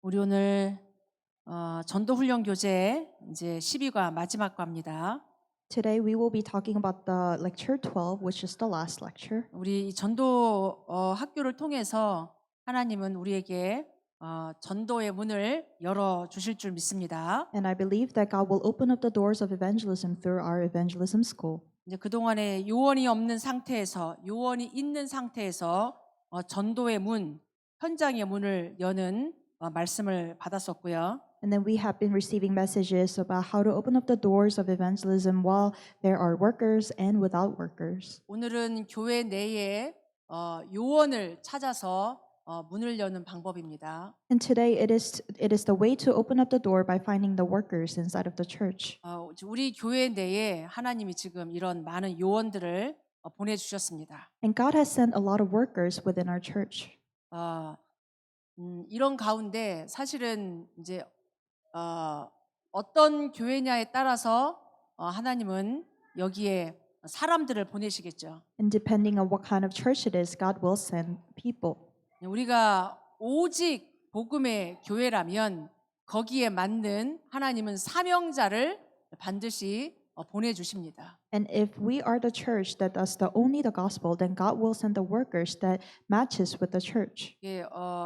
우리 오늘 전도 훈련 교재 이제 12과 마지막 과입니다. Today we will be talking about the lecture 12, which is the last lecture. 우리 이 전도 학교를 통해서 하나님은 우리에게 전도의 문을 열어 주실 줄 믿습니다. And I believe that God will open up the doors of evangelism through our evangelism school. 이제 그동안에 요원이 없는 상태에서 요원이 있는 상태에서 전도의 문, 현장의 문을 여는 말씀을 받았었고요. And then we have been receiving messages about how to open up the doors of evangelism while there are workers and without workers. 오늘은 교회 내에 요원을 찾아서 문을 여는 방법입니다. And today it is the way to open up the door by finding the workers inside of the church. 우리 교회 내에 하나님이 지금 이런 많은 요원들을 보내주셨습니다. And God has sent a lot of workers within our church. 이런 가운데 사실은 이제 어떤 교회냐에 따라서 하나님은 여기에 사람들을 보내시겠죠. And depending on what kind of church it is, God will send people. 우리가 오직 복음의 교회라면 거기에 맞는 하나님은 사명자를 반드시 보내주십니다. And if we are the church that does only the gospel, then God will send the workers that matches with the church.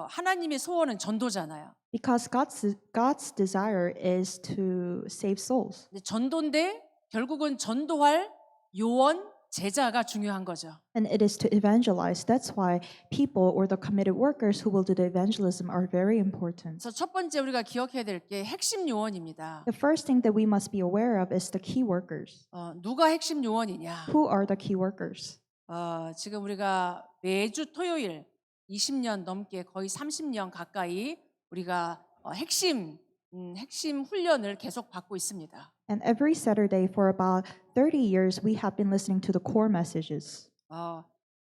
하나님의 소원은 전도잖아요. Because God's desire is to save souls. 전도인데 결국은 전도할 요원, 제자가 중요한 거죠. And it is to evangelize. That's why people or the committed workers who will do the evangelism are very important. 그래서 첫 번째 우리가 기억해야 될 게 핵심 요원입니다. The first thing that we must be aware of is the key workers. 누가 핵심 요원이냐? Who are the key workers? 지금 우리가 매주 토요일 20년 넘게 거의 30년 가까이 우리가 핵심 훈련을 계속 받고 있습니다. And every Saturday for about 30 years, we have been listening to the core messages.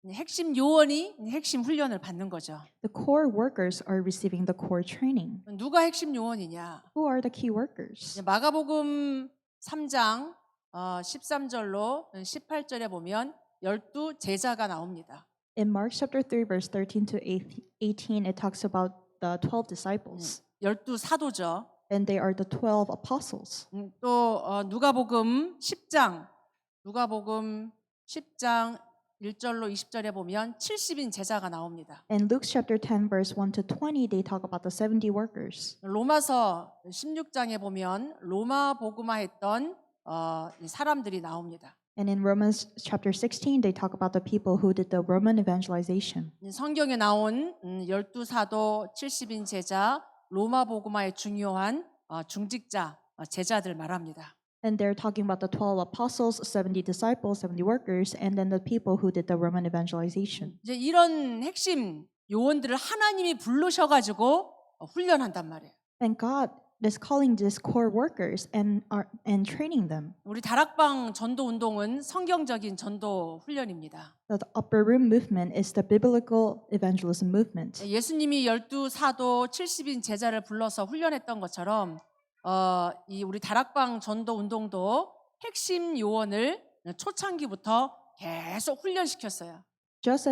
핵심 요원이 핵심 훈련을 받는 거죠. The core workers are receiving the core training. 누가 핵심 요원이냐? Who are the key workers? 마가복음 3장 13절로 18절에 보면 12 제자가 나옵니다. In Mark chapter 3, verse 13 to 18, it talks about the 12 disciples. 12 사도죠. And they are the 12 apostles. 또 누가복음 10장 1절로 20절에 보면 70인 제자가 나옵니다. In Luke chapter 10, verse 1 to 20, they talk about the 70 workers. 로마서 16장에 보면 로마 복음화했던 사람들이 나옵니다. And in Romans chapter 16, they talk about the people who did the Roman evangelization. 성경에 나온 12 사도, 70인 제자, 로마 복음화의 중요한 중직자, 제자들 말합니다. And they're talking about the 12 apostles, 70 disciples, 70 workers, and then the people who did the Roman evangelization. 이제 이런 핵심 요원들을 하나님이 부르셔가지고 훈련한단 말이에요. And God is calling these core workers and training them. 우리 다락방 전도 운동은 성경적인 전도 훈련입니다. The upper room movement is the biblical evangelism movement. 예수님이 12 사도 70인 제자를 불러서 훈련했던 것처럼 이 우리 다락방 전도 운동도 핵심 요원을 초창기부터 계속 훈련시켰어요. Just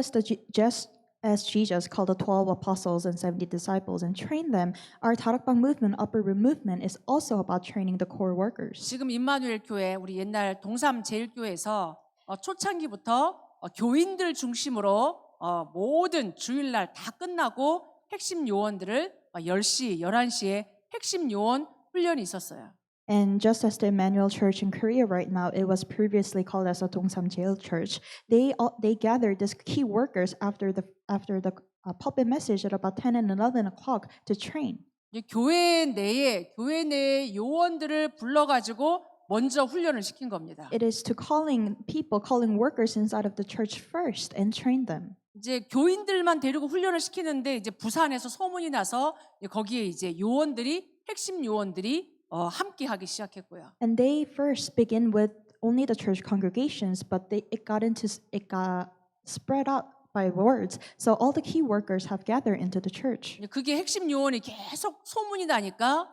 as Jesus called the 12 apostles and 70 disciples and trained them, our Tarakbang movement, upper room movement, is also about training the core workers. 지금 임마누엘 교회 우리 옛날 동삼 제일교회에서 초창기부터 교인들 중심으로 모든 주일날 다 끝나고 핵심 요원들을 10시, 11시에 핵심 요원 훈련이 있었어요. And just as the Emmanuel Church in Korea right now, it was previously called as the Dongsam Jail Church. They gathered these key workers after the pulpit message at about 10 and 11 o'clock to train. 교회 내에 요원들을 불러가지고 먼저 훈련을 시킨 겁니다. It is to calling workers inside of the church first and train them. 이제 교인들만 데리고 훈련을 시키는데 이제 부산에서 소문이 나서 거기에 이제 핵심 요원들이 함께 하기 시작했고요. And they first begin with only the church congregations, but it got spread out by words. So all the key workers have gathered into the church. 그게 핵심 요원이 계속 소문이 나니까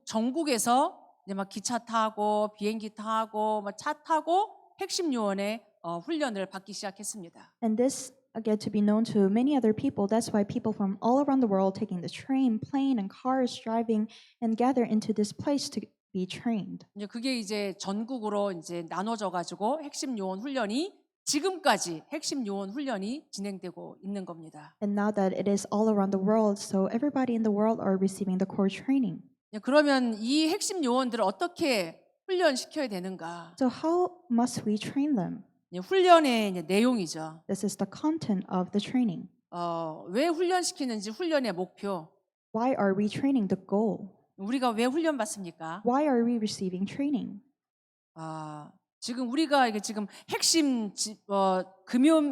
전국에서 이제 막 기차 타고 비행기 타고 차 타고 핵심 요원의 훈련을 받기 시작했습니다. And this get to be known to many other people. That's why people from all around the world taking the train, plane, and cars driving and gather into this place to be trained. 이제 그게 이제 전국으로 이제 나눠져 가지고 핵심 요원 훈련이 지금까지 핵심 요원 훈련이 진행되고 있는 겁니다. And now that it is all around the world, so everybody in the world are receiving the core training. 그러면 이 핵심 요원들을 어떻게 훈련시켜야 되는가? So how must we train them? 훈련의 이제 내용이죠. This is the content of the training. 왜 훈련시키는지 훈련의 목표. Why are we training? The goal. 우리가 왜 훈련 받습니까? Why are we receiving training? 지금 우리가 이게 지금 핵심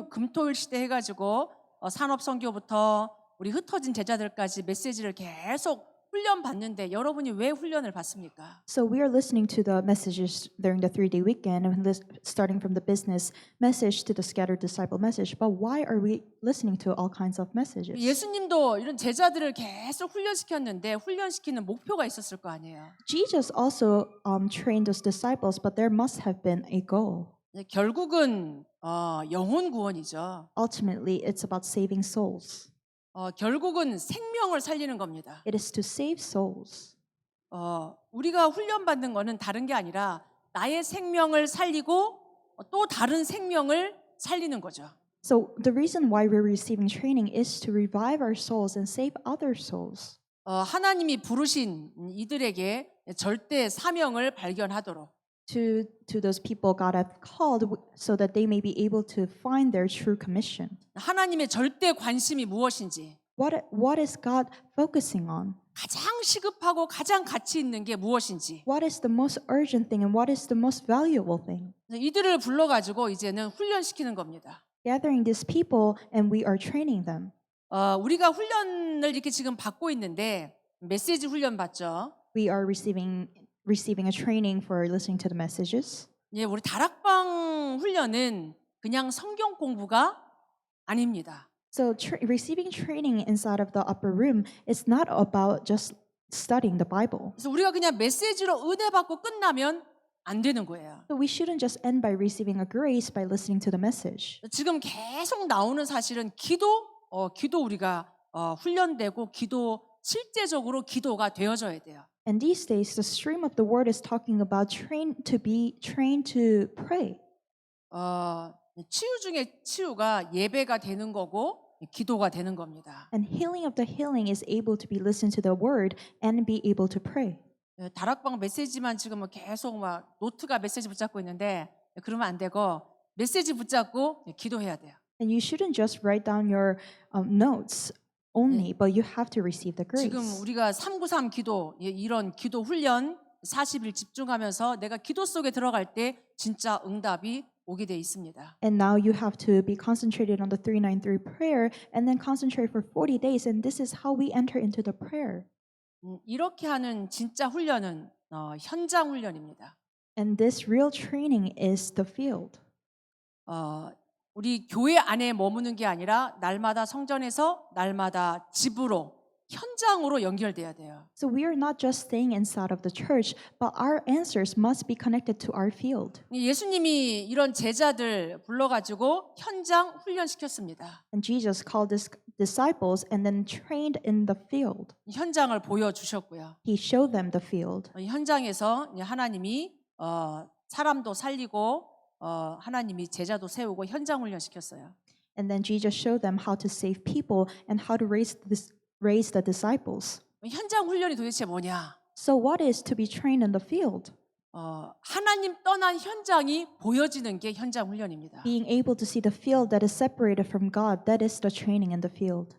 금토일 시대 해가지고 산업 선교부터 우리 흩어진 제자들까지 메시지를 계속 훈련 받는데 여러분이 왜 훈련을 받습니까? So we are listening to the messages during the 3-day weekend, and starting from the business message to the scattered disciple message. But why are we listening to all kinds of messages? 예수님도 이런 제자들을 계속 훈련시켰는데 훈련시키는 목표가 있었을 거 아니에요. Jesus also trained those disciples, but there must have been a goal. 결국은 영혼 구원이죠. Ultimately, it's about saving souls. 결국은 생명을 살리는 겁니다. It is to save souls. 우리가 훈련받는 거는 다른 게 아니라 나의 생명을 살리고 또 다른 생명을 살리는 거죠. So the reason why we're receiving training is to revive our souls and save other souls. 하나님이 부르신 이들에게 절대 사명을 발견하도록 To those people God hath called so that they may be able to find their true commission. 하나님의 절대 관심이 무엇인지 What is God focusing on? 가장 시급하고 가장 가치 있는 게 무엇인지 What is the most urgent thing and what is the most valuable thing? 이들을 불러가지고 이제는 훈련시키는 겁니다. Gathering these people and we are training them. 우리가 훈련을 이렇게 지금 받고 있는데 메시지 훈련 받죠. We are receiving a training for listening to the messages. 우리 다락방 훈련은 그냥 성경 공부가 아닙니다. So receiving training inside of the upper room is not about just studying the Bible. 그래서 우리가 그냥 메시지로 은혜 받고 끝나면 안 되는 거예요. So we shouldn't just end by receiving a grace by listening to the message. 지금 계속 나오는 사실은 기도 우리가 훈련되고 실제적으로 기도가 되어져야 돼요. And these days, the stream of the word is talking about be trained to pray. 치유 중에 치유가 예배가 되는 거고 기도가 되는 겁니다. And healing of the healing is able to be listened to the word and be able to pray. 다락방 메시지만 지금 계속 막 노트가 메시지 붙잡고 있는데 그러면 안 되고 메시지 붙잡고 기도해야 돼요. And you shouldn't just write down your notes only, but you have to receive the grace. 지금 우리가 393 기도 이런 기도 훈련 40일 집중하면서 내가 기도 속에 들어갈 때 진짜 응답이 오게 돼 있습니다. And now you have to be concentrated on the 393 prayer and then concentrate for 40 days. And this is how we enter into the prayer. 이렇게 하는 진짜 훈련은 현장 훈련입니다. And this real training is the field. 우리 교회 안에 머무는 게 아니라 날마다 성전에서 날마다 집으로 현장으로 연결돼야 돼요. So we are not just staying inside of the church, but our answers must be connected to our field. 예수님이 이런 제자들 불러가지고 현장 훈련시켰습니다. And Jesus called his disciples and then trained in the field. 현장을 보여주셨고요. He showed them the field. 현장에서 하나님이 사람도 살리고 하나님이 제자도 세우고 현장 훈련시켰어요. And then Jesus showed them how to save people and how to raise the disciples. 현장 훈련이 도대체 뭐냐? So what is to be trained in the field? 하나님 떠난 현장이 보여지는 게 현장 훈련입니다. Being able to see the field that is separated from God, that is the training in the field.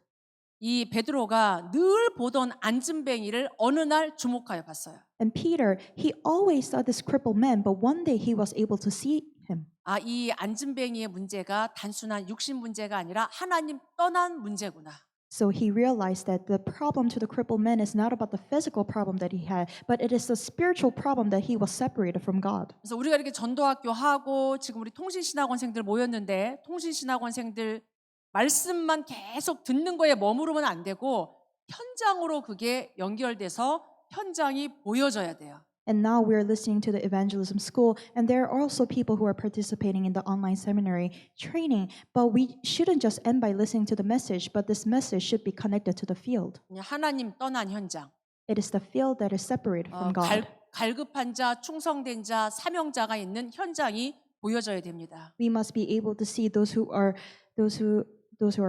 이 베드로가 늘 보던 안진뱅이를 어느 날 주목하여 봤어요. And Peter, he always saw this crippled man, but one day he was able to see him. 이 안진뱅이의 문제가 단순한 육신 문제가 아니라 하나님 떠난 문제구나. So he realized that the problem to the crippled man is not about the physical problem that he had, but it is the spiritual problem that he was separated from God. 그래서 우리가 이렇게 전도학교 하고 지금 우리 통신신학원생들 모였는데 통신신학원생들 말씀만 계속 듣는 거에 머무르면 안 되고 현장으로 그게 연결돼서 현장이 보여져야 돼요. And now we're listening to the evangelism school, and there are also people who are participating in the online seminary training. But we shouldn't just end by listening to the message, but this message should be connected to the field. 하나님 떠난 현장. It is the field that is separated from God. 갈급한 자, 충성된 자, 사명자가 있는 현장이 보여져야 됩니다. We must be able to see those who are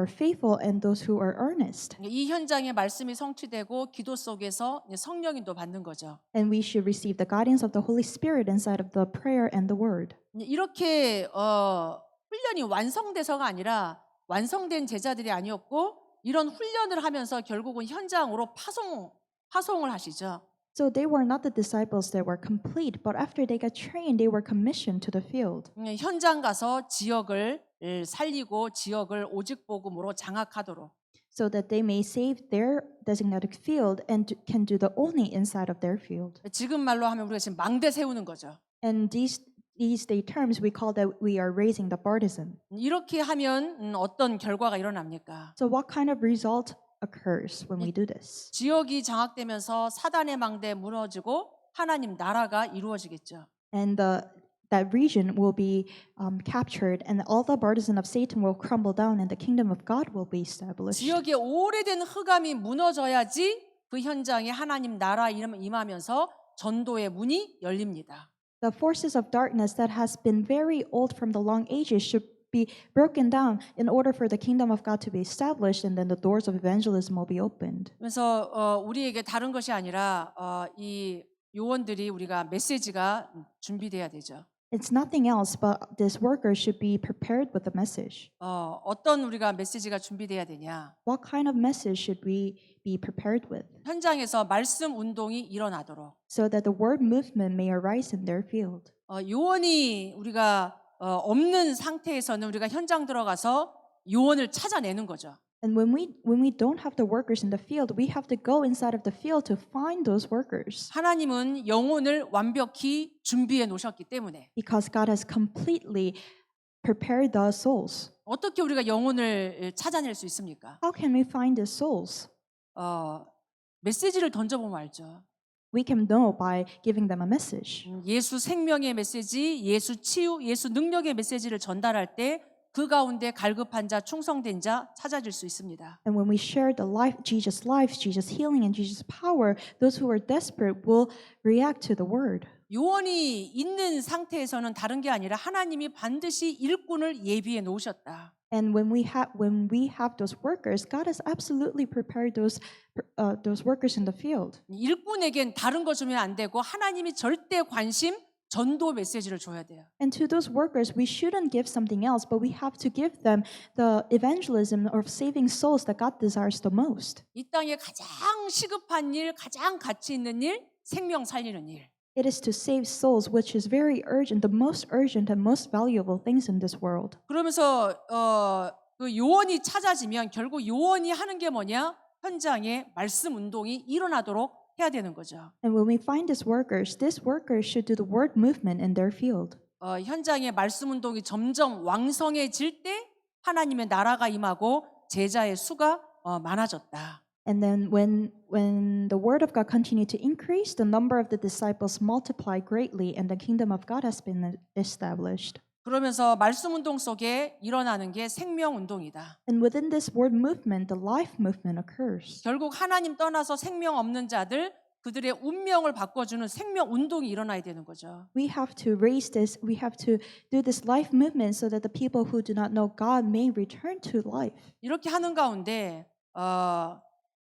faithful and those who are earnest. 이 현장에 말씀이 성취되고 기도 속에서 성령인도 받는 거죠. And we should receive the guidance of the Holy Spirit inside of the prayer and the word. 이렇게 훈련이 완성돼서가 아니라 완성된 제자들이 아니었고 이런 훈련을 하면서 결국은 현장으로 파송을 하시죠. So they were not the disciples that were complete, but after they got trained, they were commissioned to the field. 현장 가서 지역을 살리고 지역을 오직 복음으로 장악하도록. So that they may save their designated field and can do the only inside of their field. 지금 말로 하면 우리가 지금 망대 세우는 거죠. And these day terms we call that we are raising the partisan. 이렇게 하면 어떤 결과가 일어납니까? So what kind of result occurs when we do this? 지역이 장악되면서 사단의 망대 무너지고 하나님 나라가 이루어지겠죠. And that region will be captured, and all the partisan of Satan will crumble down, and the kingdom of God will be established. 지역의 오래된 흑암이 무너져야지 그 현장에 하나님 나라 임하면서 전도의 문이 열립니다. The forces of darkness that has been very old from the long ages should be broken down in order for the kingdom of God to be established, and then the doors of evangelism will be opened. 그래서 우리에게 다른 것이 아니라 이 요원들이 우리가 메시지가 준비돼야 되죠. It's nothing else but these workers should be prepared with the message. 어떤 우리가 메시지가 준비돼야 되냐? What kind of message should we be prepared with? 현장에서 말씀 운동이 일어나도록. So that the word movement may arise in their field. 요원이 우리가 없는 상태에서는 우리가 현장 들어가서 요원을 찾아내는 거죠. And when we don't have the workers in the field, we have to go inside of the field to find those workers. 하나님은 영혼을 완벽히 준비해 놓으셨기 때문에. Because God has completely prepared the souls. 어떻게 우리가 영혼을 찾아낼 수 있습니까? How can we find the souls? 메시지를 던져보면 알죠. We can know by giving them a message. 예수 생명의 메시지, 예수 치유, 예수 능력의 메시지를 전달할 때 그 가운데 갈급한 자, 충성된 자 찾아질 수 있습니다. And when we share the life, Jesus' healing, and Jesus' power, those who are desperate will react to the word. 요원이 있는 상태에서는 다른 게 아니라 하나님이 반드시 일꾼을 예비해 놓으셨다. And when we have those workers, God has absolutely prepared those workers in the field. 일꾼에겐 다른 거 주면 안 되고 하나님이 절대 관심 전도 메시지를 줘야 돼요. And to those workers, we shouldn't give something else, but we have to give them the evangelism of saving souls that God desires the most. 이 땅에 가장 시급한 일, 가장 가치 있는 일, 생명 살리는 일. It is to save souls, which is very urgent, the most urgent and most valuable things in this world. 그러면서 그 요원이 찾아지면 결국 요원이 하는 게 뭐냐? 현장에 말씀 운동이 일어나도록 해야 되는 거죠. And when we find these workers should do the word movement in their field. 현장에 말씀 운동이 점점 왕성해질 때 하나님의 나라가 임하고 제자의 수가 많아졌다. And then when the word of God continued to increase, the number of the disciples multiplied greatly, and the kingdom of God has been established. 그러면서 말씀 운동 속에 일어나는 게 생명 운동이다. And within this word movement, the life movement occurs. 결국 하나님 떠나서 생명 없는 자들 그들의 운명을 바꿔주는 생명 운동이 일어나야 되는 거죠. We have to do this life movement so that the people who do not know God may return to life. 이렇게 하는 가운데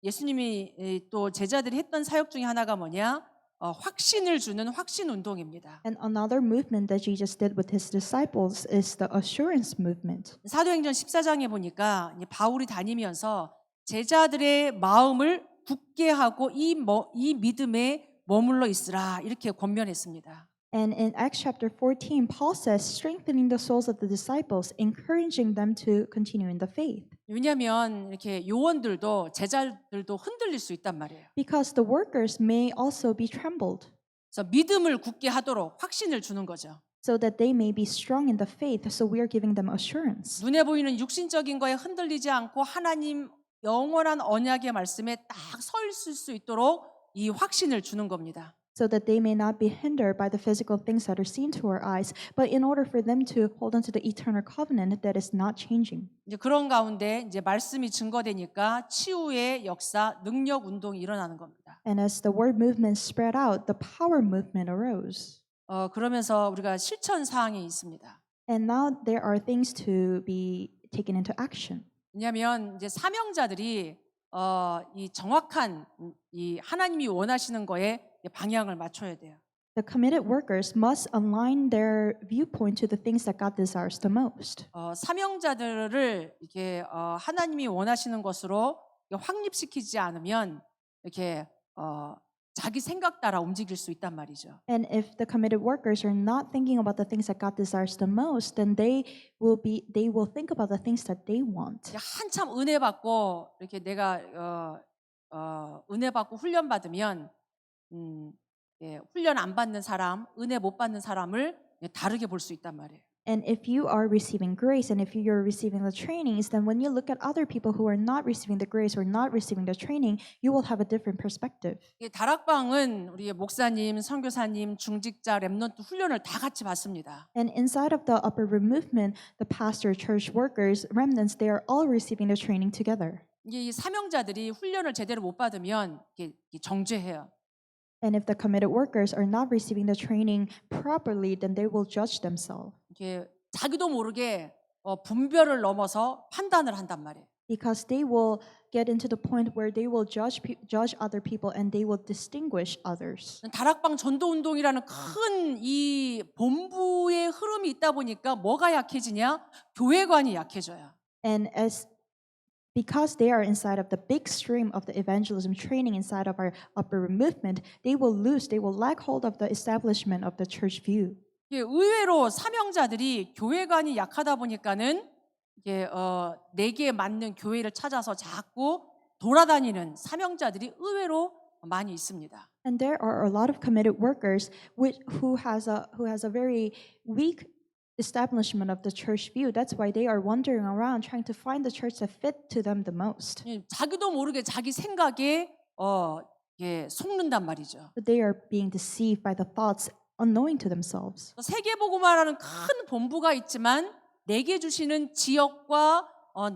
예수님이 또 제자들이 했던 사역 중에 하나가 뭐냐? 확신을 주는 확신 운동입니다. And another movement that Jesus did with his disciples is the assurance movement. 사도행전 14장에 보니까 바울이 다니면서 제자들의 마음을 굳게 하고 이 믿음에 머물러 있으라 이렇게 권면했습니다. And in Acts chapter 14, Paul says, strengthening the souls of the disciples, encouraging them to continue in the faith. 왜냐하면 이렇게 요원들도 제자들도 흔들릴 수 있단 말이에요. Because the workers may also be trembled, 그래서 믿음을 굳게 하도록 확신을 주는 거죠. so that they may be strong in the faith. So we are giving them assurance. 눈에 보이는 육신적인 거에 흔들리지 않고 하나님 영원한 언약의 말씀에 딱 서 있을 수 있도록 이 확신을 주는 겁니다. so that they may not be hindered by the physical things that are seen to our eyes, but in order for them to hold on to the eternal covenant that is not changing. 이제 그런 가운데 이제 말씀이 증거되니까 치유의 역사, 능력 운동이 일어나는 겁니다. And as the word movement spread out, the power movement arose. 그러면서 우리가 실천 사항이 있습니다. And now there are things to be taken into action. 왜냐하면 이제 사명자들이 이 정확한 이 하나님이 원하시는 거에 방향을 맞춰야 돼요. The committed workers must align their viewpoint to the things that God desires the most. 사명자들을 이렇게 하나님이 원하시는 것으로 확립시키지 않으면 이렇게 자기 생각 따라 움직일 수 있단 말이죠. And if the committed workers are not thinking about the things that God desires the most, then they will think about the things that they want. 한참 은혜 받고 이렇게 내가 은혜 받고 훈련 받으면 훈련 안 받는 사람, 은혜 못 받는 사람을 다르게 볼 수 있단 말이에요. And if you are receiving grace and if you're receiving the trainings, then when you look at other people who are not receiving the grace or not receiving the training, you will have a different perspective. 다락방은 우리 목사님, 선교사님, 중직자, 렘넌트 훈련을 다 같이 받습니다. And inside of the upper room movement, the pastor, church workers, remnants, they are all receiving the training together. 이 사명자들이 훈련을 제대로 못 받으면 정죄해요. And if the committed workers are not receiving the training properly, then they will judge themselves. 자기도 모르게 분별을 넘어서 판단을 한단 말이에요. Because they will get into the point where they will judge other people and they will distinguish others. 다락방 전도 운동이라는 큰 이 본부의 흐름이 있다 보니까 뭐가 약해지냐? 교회관이 약해져요. And because they are inside of the big stream of the evangelism training inside of our upper room movement, they will lack hold of the establishment of the church view. 의외로 사명자들이 교회관이 약하다 보니까는 내게 맞는 교회를 찾아서 자꾸 돌아다니는 사명자들이 의외로 많이 있습니다. And there are a lot of committed workers who has a very weak establishment of the church view. That's why they are wandering around trying to find the church that fit to them the most. 자기도 모르게 자기 생각에 속는단 말이죠. But they are being deceived by the thoughts unknowing to themselves. 세계복음화라는 큰 본부가 있지만 내게 주시는 지역과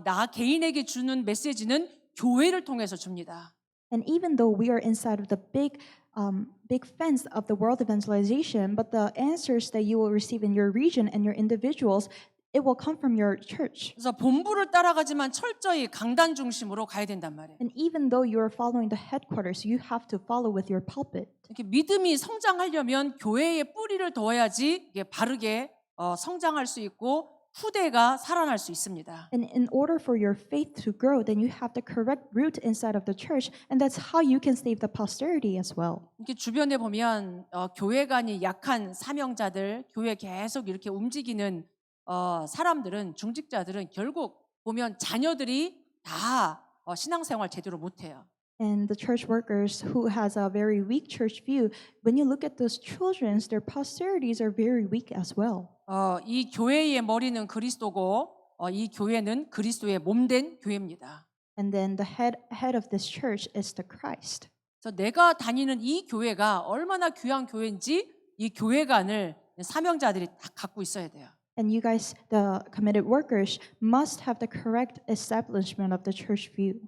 나 개인에게 주는 메시지는 교회를 통해서 줍니다. And even though we are inside of the big fence of the world evangelization, but the answers that you will receive in your region and your individuals, it will come from your church. 그래서 본부를 따라가지만 철저히 강단 중심으로 가야 된단 말이에요. And even though you are following the headquarters, you have to follow with your pulpit. 이렇게 믿음이 성장하려면 교회에 뿌리를 둬야지 이게 바르게 성장할 수 있고 후대가 살아날 수 있습니다. And in order for your faith to grow, then you have the correct root inside of the church, and that's how you can save the posterity as well. 이렇게 주변에 보면 교회관이 약한 사명자들, 교회 계속 이렇게 움직이는 사람들은 중직자들은 결국 보면 자녀들이 다 신앙생활 제대로 못해요. And the church workers who has a very weak church view, when you look at those children, their posterities are very weak as well. 이 교회의 머리는 그리스도고 이 교회는 그리스도의 몸된 교회입니다. And then the head of this church is the Christ. 그래서 내가 다니는 이 교회가 얼마나 귀한 교회인지 이 교회관을 사명자들이 다 갖고 있어야 돼요. And you guys, the committed workers, must have the correct establishment of the church view.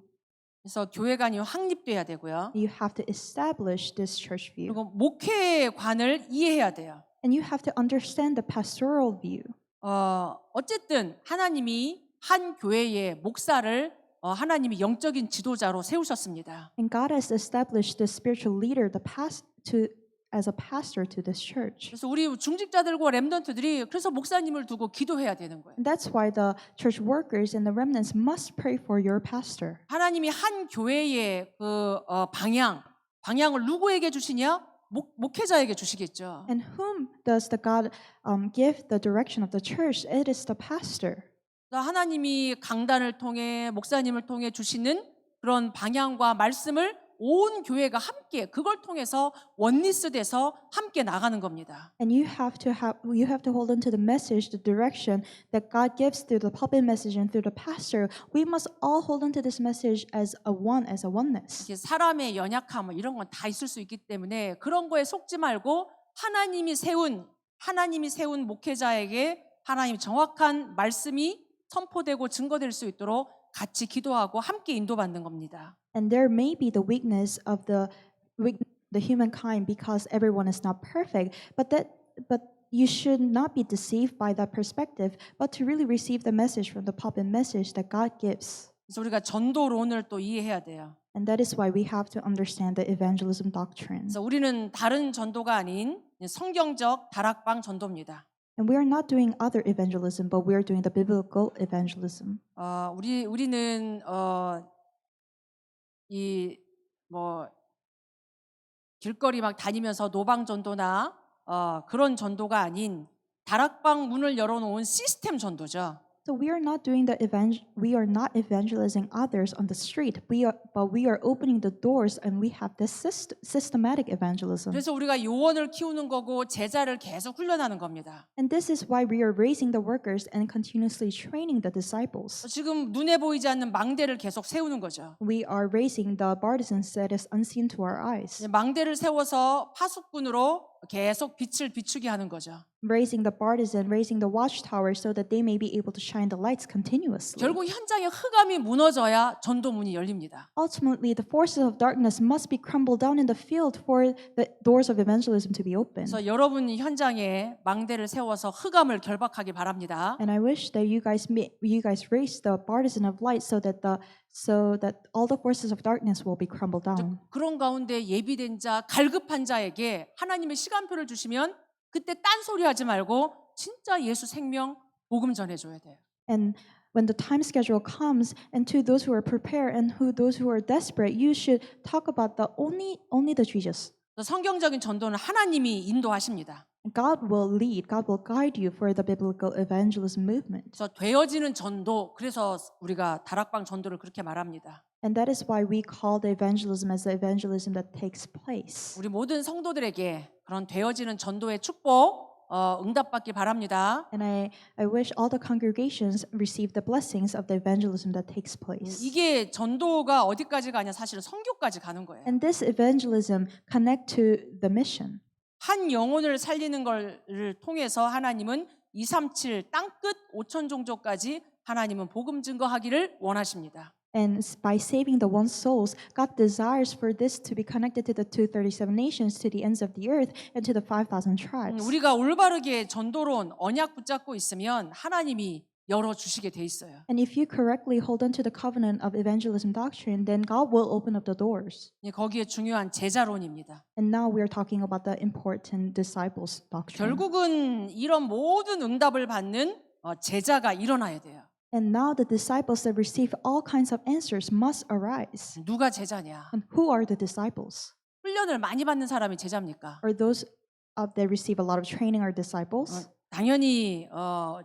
그래서 교회관이 확립돼야 되고요. You have to establish this church view. 그리고 목회관을 이해해야 돼요. And you have to understand the pastoral view. 어쨌든 하나님이 한 교회의 목사를 하나님이 영적인 지도자로 세우셨습니다. And God has established the spiritual leader, as a pastor to this church. 그래서 우리 중직자들과 렘넌트들이 그래서 목사님을 두고 기도해야 되는 거예요. And that's why the church workers and the remnants must pray for your pastor. 하나님이 한 교회의 그 방향을 누구에게 주시냐? 목회자에게 주시겠죠. And whom does the God give the direction of the church? It is the pastor. 하나님이 강단을 통해 목사님을 통해 주시는 그런 방향과 말씀을 온 교회가 함께 그걸 통해서 원리스돼서 함께 나가는 겁니다. And you have to hold on to the message, the direction that God gives through the pulpit message and through the pastor. We must all hold on to this message as a oneness. 이게 사람의 연약함 뭐 이런 건 다 있을 수 있기 때문에 그런 거에 속지 말고 하나님이 세운 목회자에게 하나님 정확한 말씀이 선포되고 증거될 수 있도록 같이 기도하고 함께 인도받는 겁니다. And there may be the weakness of the humankind because everyone is not perfect, but you should not be deceived by that perspective, but to really receive the message from the pulpit message that God gives. 그래서 우리가 전도론을 또 이해해야 돼요. And that is why we have to understand the evangelism doctrine. 그래서 우리는 다른 전도가 아닌 성경적 다락방 전도입니다. And we are not doing other evangelism, but we are doing the biblical evangelism. 우리는 이 뭐 길거리 막 다니면서 노방 전도나 그런 전도가 아닌 다락방 문을 열어놓은 시스템 전도죠. So we are not evangelizing others on the street. But we are opening the doors, and we have this systematic evangelism. 그래서 우리가 요원을 키우는 거고 제자를 계속 훈련하는 겁니다. And this is why we are raising the workers and continuously training the disciples. 지금 눈에 보이지 않는 망대를 계속 세우는 거죠. We are raising the partisans that is unseen to our eyes. 망대를 세워서 파수꾼으로 계속 빛을 비추게 하는 거죠. Raising the partisan, raising the watchtower so that they may be able to shine the lights continuously. 결국 현장의 흑암이 무너져야 전도문이 열립니다. Ultimately, the forces of darkness must be crumbled down in the field for the doors of evangelism to be opened. 그래서 여러분이 현장에 망대를 세워서 흑암을 결박하기 바랍니다. And I wish that you guys raise the partisan of light so that all the forces of darkness will be crumbled down. 그런 가운데 예비된 자, 갈급한 자에게 하나님의 시간표를 주시면 그때 딴소리 하지 말고 진짜 예수 생명 복음 전해줘야 돼요. And when the time schedule comes, and to those who are prepared and those who are desperate, you should talk about the only the Jesus. 성경적인 전도는 하나님이 인도하십니다. God will lead, God will guide you for the biblical evangelism movement. 그래서 되어지는 전도, 그래서 우리가 다락방 전도를 그렇게 말합니다. And that is why we call the evangelism as the evangelism that takes place. 우리 모든 성도들에게 그런 되어지는 전도의 축복 응답받길 바랍니다. And I wish all the congregations receive the blessings of the evangelism that takes place. 이게 전도가 어디까지 가냐 사실은 선교까지 가는 거예요. And this evangelism connect to the mission. 한 영혼을 살리는 걸 통해서 하나님은 237 땅끝 5천 종족까지 하나님은 복음 증거하기를 원하십니다. And by saving the one souls, God desires for this to be connected to the 237 nations, to the ends of the earth, and to the 5,000 tribes. 우리가 올바르게 전도론 언약 붙잡고 있으면 하나님이 열어주시게 돼 있어요. And if you correctly hold on to the covenant of evangelism doctrine, then God will open up the doors. 거기에 중요한 제자론입니다. And now we are talking about the important disciples doctrine. 결국은 이런 모든 응답을 받는 제자가 일어나야 돼요. And now the disciples that receive all kinds of answers must arise. 누가 제자냐? And who are the disciples? 훈련을 많이 받는 사람이 제자입니까? Are those that receive a lot of training are disciples? 당연히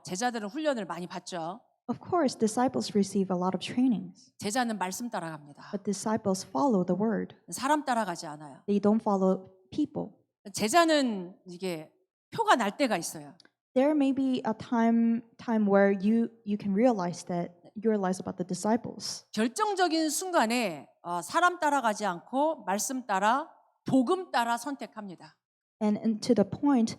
제자들은 훈련을 많이 받죠. Of course, disciples receive a lot of trainings. 제자는 말씀 따라갑니다. But disciples follow the word. 사람 따라가지 않아요. They don't follow people. 제자는 이게 표가 날 때가 있어요. There may be a time where you can realize about the disciples. 결정적인 순간에 사람 따라가지 않고 말씀 따라 복음 따라 선택합니다. And to the point,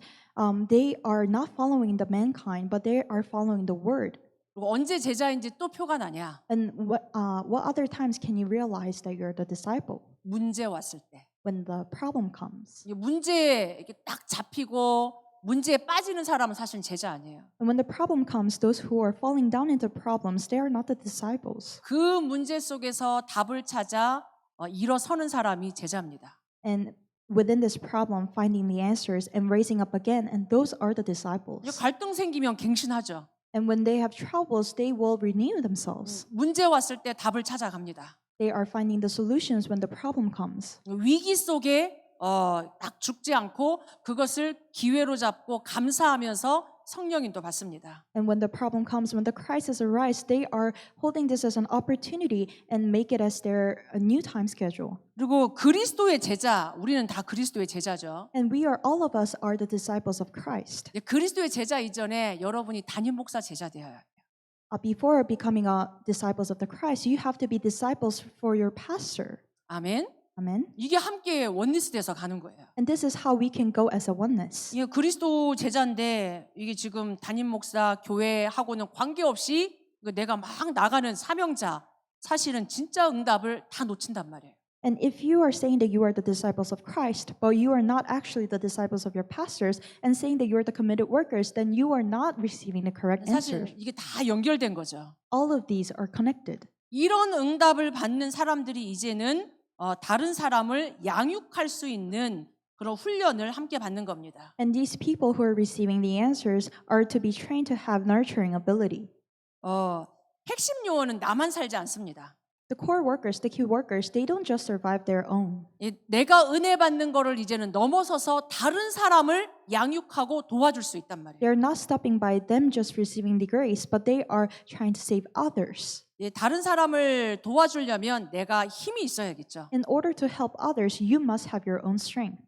they are not following the mankind, but they are following the word. 그리고 언제 제자인지 또 표가 나냐? And what other times can you realize that you're the disciple? 문제 왔을 때. When the problem comes. 문제에 이렇게 딱 잡히고 문제에 빠지는 사람은 사실 제자 아니에요. And when the problem comes, those who are falling down into problems, they are not the disciples. 그 문제 속에서 답을 찾아 일어서는 사람이 제자입니다. And within this problem, finding the answers and raising up again, and those are the disciples. 갈등 생기면 갱신하죠. And when they have troubles, they will renew themselves. 문제 왔을 때 답을 찾아갑니다. They are finding the solutions when the problem comes. 위기 속에 딱 죽지 않고 그것을 기회로 잡고 감사하면서 성령인도 받습니다. And when the problem comes, when the crisis arises, they are holding this as an opportunity and make it as their new time schedule. 그리고 그리스도의 제자, 우리는 다 그리스도의 제자죠. And we are, all of us are the disciples of Christ. 그리스도의 제자 이전에 여러분이 담임 목사 제자 되어야 해요. Before becoming disciples of the Christ, you have to be disciples for your pastor. 아멘. Amen. 이게 함께 원리스 돼서 가는 거예요. And this is how we can go as a oneness. 이게 그리스도 제자인데 이게 지금 담임 목사 교회하고는 관계없이 내가 막 나가는 사명자, 사실은 진짜 응답을 다 놓친단 말이에요. And if you are saying that you are the disciples of Christ, but you are not actually the disciples of your pastors, and saying that you are the committed workers, then you are not receiving the correct 사실 answers. 이게 다 연결된 거죠. All of these are connected. 이런 응답을 받는 사람들이 이제는 다른 사람을 양육할 수 있는 그런 훈련을 함께 받는 겁니다. And these people who are receiving the answers are to be trained to have nurturing ability. 핵심 요원은 나만 살지 않습니다. The core workers, the key workers, they don't just survive their own. 내가 은혜 받는 거를 이제는 넘어서서 다른 사람을 양육하고 도와줄 수 있단 말이에요. They're not stopping by them just receiving the grace, but they are trying to save others. 다른 사람을 도와주려면 내가 힘이 있어야겠죠. In order to help others, you must have your own strength.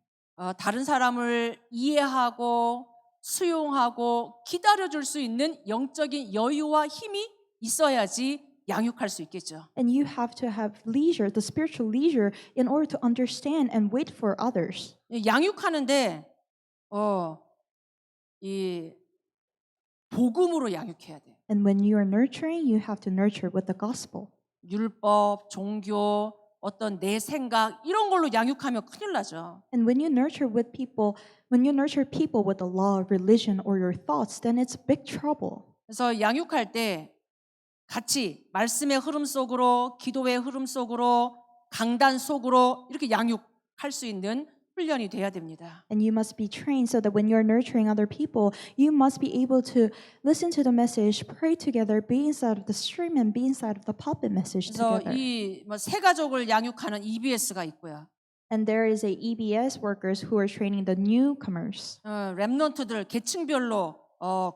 다른 사람을 이해하고 수용하고 기다려줄 수 있는 영적인 여유와 힘이 있어야지 양육할 수 있겠죠. And you have to have leisure, the spiritual leisure, in order to understand and wait for others. 양육하는데 이 복음으로 양육해야 돼. And when you are nurturing, you have to nurture with the gospel. 율법, 종교, 어떤 내 생각 이런 걸로 양육하면 큰일 나죠. And when you nurture people with the law of religion or your thoughts, then it's big trouble. 그래서 양육할 때 같이 말씀의 흐름 속으로, 기도의 흐름 속으로, 강단 속으로 이렇게 양육할 수 있는 훈련이 돼야 됩니다. And you must be trained so that when you're nurturing other people, you must be able to listen to the message, pray together, be inside of the stream, and be inside of the pulpit message 그래서 together. 이 새 가족을 양육하는 EBS가 있고요. And there is a EBS workers who are training the newcomers. 렘넌트들 계층별로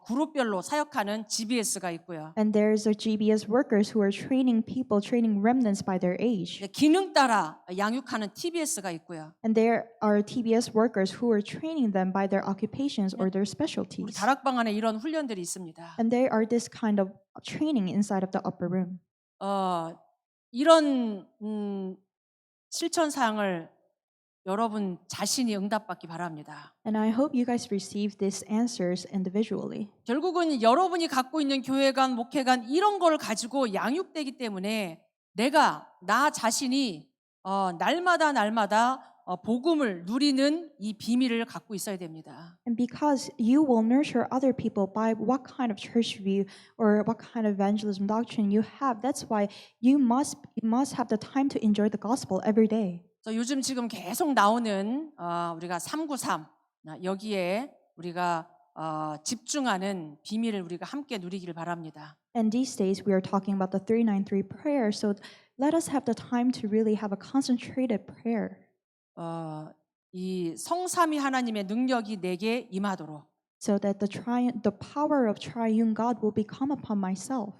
그룹별로 사역하는 GBS가 있고요. And there's a GBS workers who are training people, training remnants by their age. 기능 따라 양육하는 TBS가 있고요. And there are TBS workers who are training them by their occupations or their 우리 specialties. 다락방 안에 이런 훈련들이 있습니다. And there are this kind of training inside of the upper room. 이런 실천 사항을 여러분 자신이 응답받기 바랍니다. And I hope you guys receive these answers individually. 결국은 여러분이 갖고 있는 교회관, 목회관 이런 걸 가지고 양육되기 때문에 나 자신이 날마다 복음을 누리는 이 비밀을 갖고 있어야 됩니다. And because you will nurture other people by what kind of church view or what kind of evangelism doctrine you have, that's why you must have the time to enjoy the gospel every day. 요즘 지금 계속 나오는 우리가 393 여기에 우리가 집중하는 비밀을 우리가 함께 누리기를 바랍니다. And these days we are talking about the 393 prayer, so let us have the time to really have a concentrated prayer. 이 성삼위 하나님의 능력이 내게 임하도록. So that the power of triune God will become upon myself.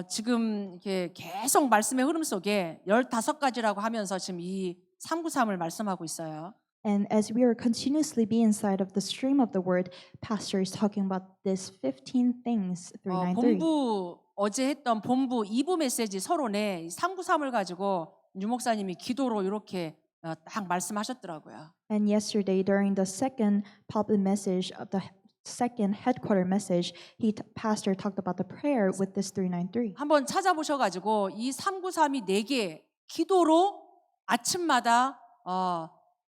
지금 이렇게 계속 말씀의 흐름 속에 15가지라고 하면서 지금 이 393을 말씀하고 있어요. And as we are continuously be inside of the stream of the word, Pastor is talking about this 15 things, 393. 어제 했던 본부 2부 메시지 서론에 393을 가지고 유 목사님이 기도로 이렇게 딱 말씀하셨더라고요. And yesterday during the second public message of the second headquarter message, pastor talked about the prayer with this 393. 한번 찾아보셔가지고 이 393이 내게 기도로 아침마다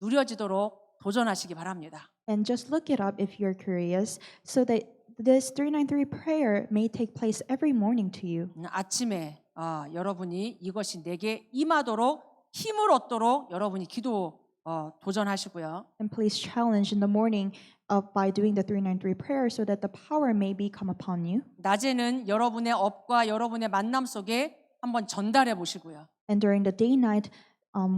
누려지도록 도전하시기 바랍니다. And just look it up if you're curious, so that this 393 prayer may take place every morning to you. 아침에 여러분이 이것이 내게 임하도록 힘을 얻도록 여러분이 기도 도전하시고요. And please challenge in the morning by doing the 393 prayer so that the power may become upon you. 낮에는 여러분의 업과 여러분의 만남 속에 한번 전달해 보시고요. And during the day night,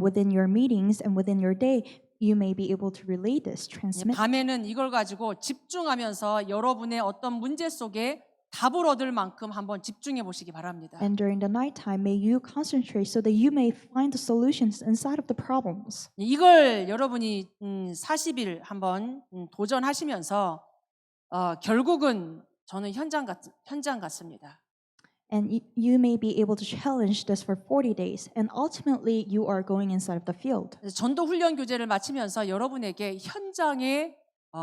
within your meetings and within your day, you may be able to relay this, transmit. 밤에는 이걸 가지고 집중하면서 여러분의 어떤 문제 속에 답을 얻을 만큼 한번 집중해 보시기 바랍니다. And during the nighttime, may you concentrate so that you may find the solutions inside of the problems. 이걸 여러분이 40일 한번 도전하시면서 결국은 저는 현장 같습니다. And you may be able to challenge this for 40 days. And ultimately, you are going inside of the field. 전도 훈련 교제를 마치면서 여러분에게 현장의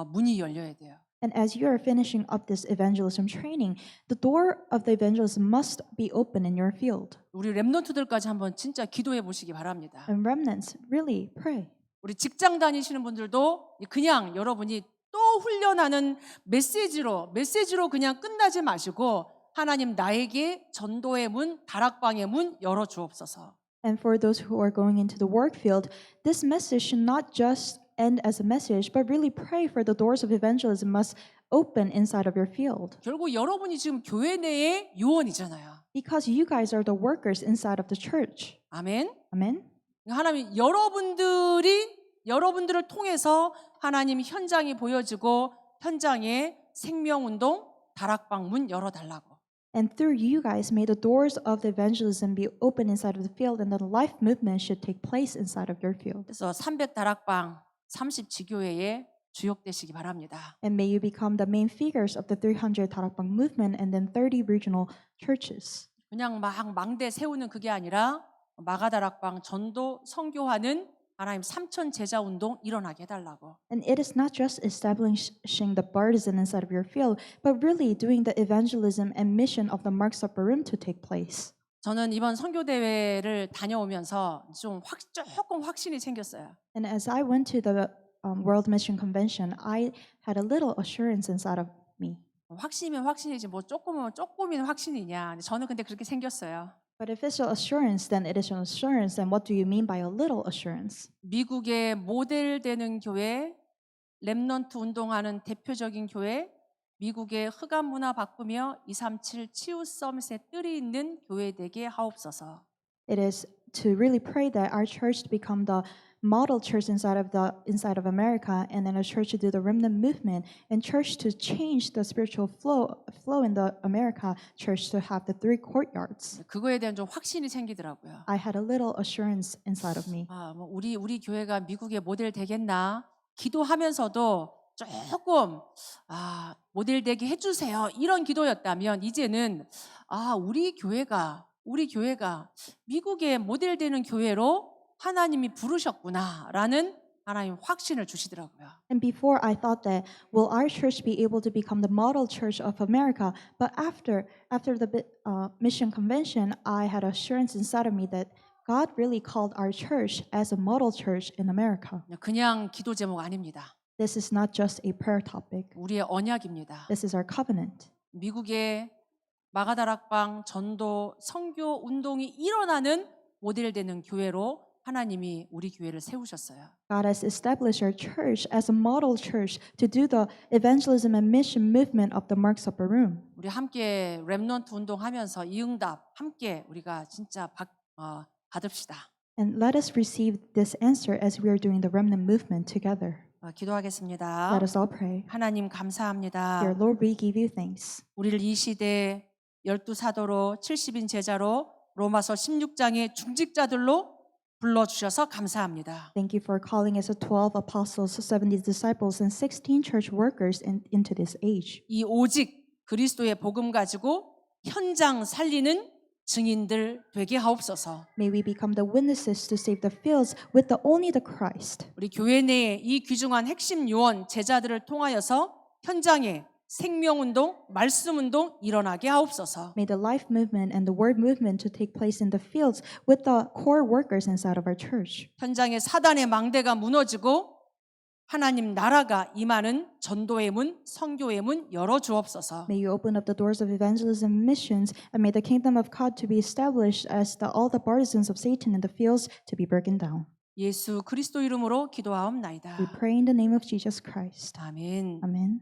문이 열려야 돼요. And as you are finishing up this evangelism training, the door of the evangelism must be open in your field. 우리 렘넌트들까지 한번 진짜 기도해 보시기 바랍니다. And remnants, really pray. 우리 직장 다니시는 분들도 그냥 여러분이 또 훈련하는 메시지로 그냥 끝나지 마시고 하나님 나에게 전도의 문, 다락방의 문 열어 주옵소서. And for those who are going into the work field, this message should not just end as a message, but really pray for the doors of evangelism must open inside of your field. 결국 여러분이 지금 교회 내의 요원이잖아요. Because you guys are the workers inside of the church. 아멘. Amen? 하나님 여러분들을 통해서 하나님 현장이 보여지고 현장에 생명운동, 다락방 문 열어달라고. And through you guys, may the doors of the evangelism be open inside of the field and the life movement should take place inside of your field. 그래서 300다락방 30지교회에 주역되시기 바랍니다. And may you become the main figures of the 300 Tarakbang movement and then 30 regional churches. 그냥 망대 세우는 그게 아니라 마가다락방 전도 선교하는 하나님 3천 제자 운동 일어나게 해달라고. And it is not just establishing the partisan inside of your field, but really doing the evangelism and mission of the Mark's Upper Room to take place. 저는 이번 선교 대회를 다녀오면서 조금 확신이 생겼어요. And as I went to the World Mission Convention, I had a little assurance inside of me. 확신이면 확신이지 뭐 조금이면 확신이냐. 저는 근데 그렇게 생겼어요. But if it's an assurance, then it is an assurance. And what do you mean by a little assurance? 미국의 모델 되는 교회, 렘넌트 운동하는 대표적인 교회, 미국의 흑암 문화 바꾸며 237 치유 서밋의 뜰이 있는 교회 되게 하옵소서. It is to really pray that our church to become the model church inside of America, and then a church to do the remnant movement, and church to change the spiritual flow in the America church to have the 3 courtyards. 그거에 대한 좀 확신이 생기더라고요. I had a little assurance inside of me. 뭐 우리 교회가 미국의 모델 되겠나 기도하면서도 조금 모델 되게 해주세요 이런 기도였다면 이제는 우리 교회가 미국의 모델 되는 교회로 하나님이 부르셨구나라는 하나님 확신을 주시더라고요. And before I thought that, will our church be able to become the model church of America? But after the mission convention, I had assurance inside of me that God really called our church as a model church in America. 그냥 기도 제목 아닙니다. This is not just a prayer topic. 우리의 언약입니다. This is our covenant. 미국의 마가다락방 전도 선교 운동이 일어나는 모델 되는 교회로 하나님이 우리 교회를 세우셨어요. God has established our church as a model church to do the evangelism and mission movement of the Mark's Upper Room. 우리 함께 렘넌트 운동하면서 이 응답 함께 우리가 진짜 받읍시다. And let us receive this answer as we are doing the remnant movement together. 기도하겠습니다. Let us all pray. 하나님 감사합니다. Dear Lord, we give you thanks. 우리를 이 시대 12사도로 70인 제자로 로마서 16장의 중직자들로 불러주셔서 감사합니다. Thank you for calling us 12 apostles, 70 disciples, and 16 church workers into this age. 이 오직 그리스도의 복음 가지고 현장 살리는 증인들 되게 하옵소서. May we become the witnesses to save the fields with only the Christ. 우리 교회 내에 이 귀중한 핵심 요원 제자들을 통하여서 현장에 생명운동, 말씀운동 일어나게 하옵소서. May the life movement and the word movement to take place in the fields with the core workers inside of our church. 현장에 사단의 망대가 무너지고 하나님 나라가 임하는 전도의 문, 선교의 문 열어 주옵소서. May you open up the doors of evangelism and missions, and may the kingdom of God to be established as all the partisans of Satan in the fields to be broken down. 예수 그리스도 이름으로 기도하옵나이다. We pray in the name of Jesus Christ. 아멘. Amen.